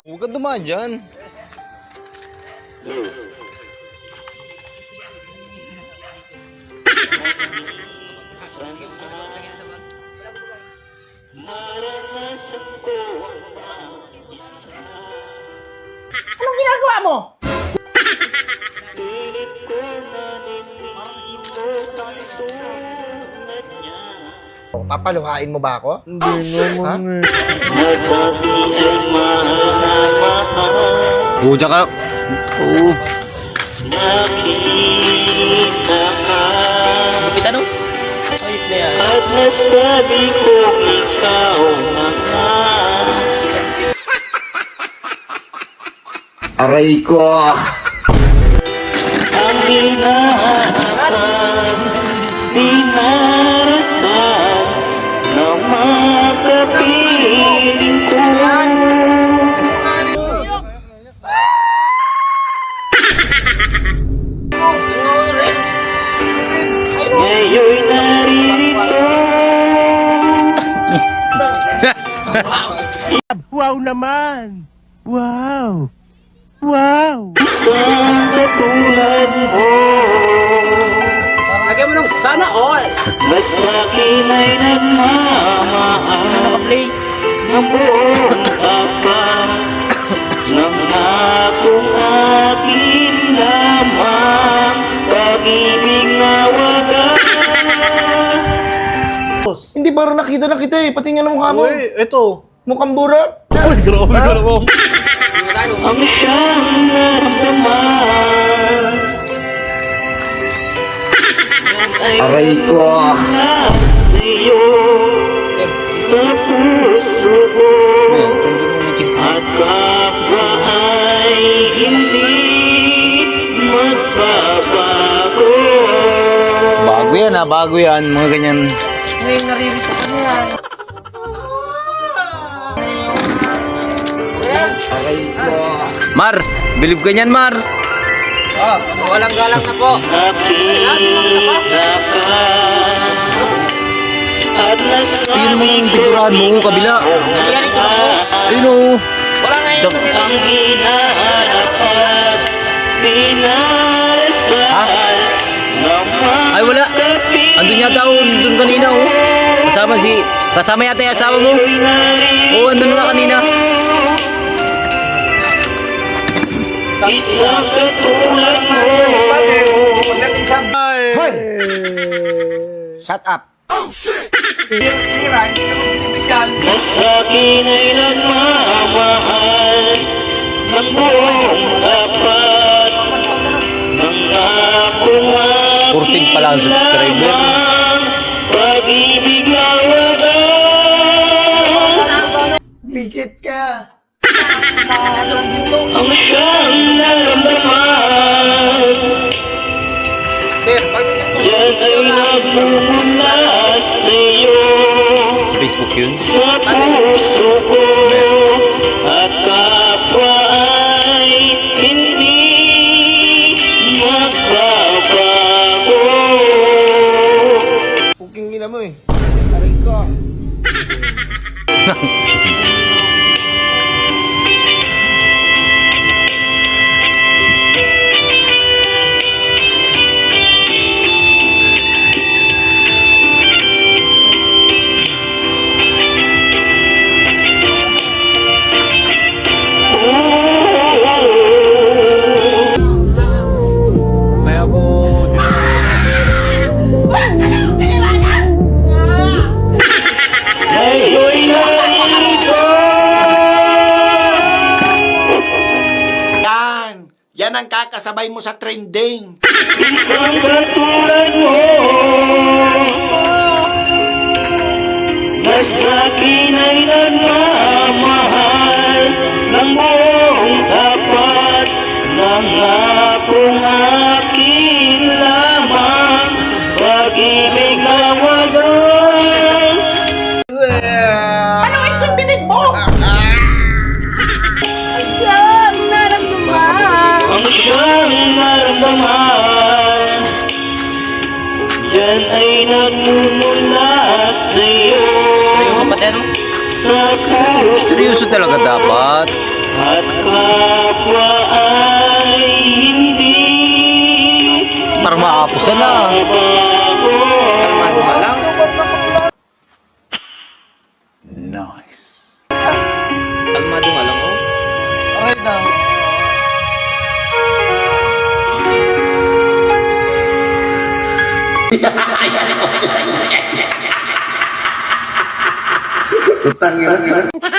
Huwag kang dumaan dyan. Anong ginagawa mo? Papaluhain mo ba ako? Hindi naman Puja ka. Oo. Lupit ano? Ayos na yan. At nasabi kong ikaw na nga. Aray ko! Ang inaakas, dinarasan na makapiling ko. Ngayon'y naririto. Wow naman! Wow! Wow! Isang katulad mo. Lagyan mo ng sana all! Mas akin ay nagmamahal ng buong tapat ng akong akin lamang pag-ibig na wagas. Hindi ba rin nakita na kita eh, pati nga ng mukha mo. Uy, ito! Mukhang burat. Uy, grabe ka naman! Ang siyang naramdaman Aray ko! sa'yo sa puso ko at kapwa ay hindi magbabago. Bago yan ha, bago yan. Mga ganyan. Ngayon naririto ka na yan. Aray ko! Mar, bilib ka niyan, Mar. Oh, walang galang na po. Nakita ka at Tingnan mo yung biguraan mo, kabila. Yan ito po. Ayun o. Wala nga yung ang hinahanap at dinarasal na Ay, wala. Andun yata o, andun kanina o. Kasama yata yung asawa mo. Oo, andun nga kanina. isang katulad mo. Hoy! Shut up! Na sa'kin ay nagmamahal ng buong tapat ng akong 14 pa lang ang subscriber. pag-ibig na wagas. Visit ka! Ang siyang naramdaman Sir, pagdating mo. yan ay nagmumula sa'yo Sa Facebook yun. sa puso ko at kapwa ay hindi magbabago. Puking ina mo eh. Aray ko! Kaya po... Ngayon'y narito. Yan ang kakasabay mo sa trending. Isang katulad mo na sa'kin ay nagmamahal ng buong tapat ng akong akin lamang pag-ibig na wagas. Ano yung bibig mo? Ang siyang naramdaman yan ay nagmumula sa'yo Yung kapatid mo. sa puso Seryoso talaga dapat. at kapwa ay hindi Parang makapusan na. bago. Kalmado ka lang. Kalmado nga lang, oh. Okay na. Utang yun.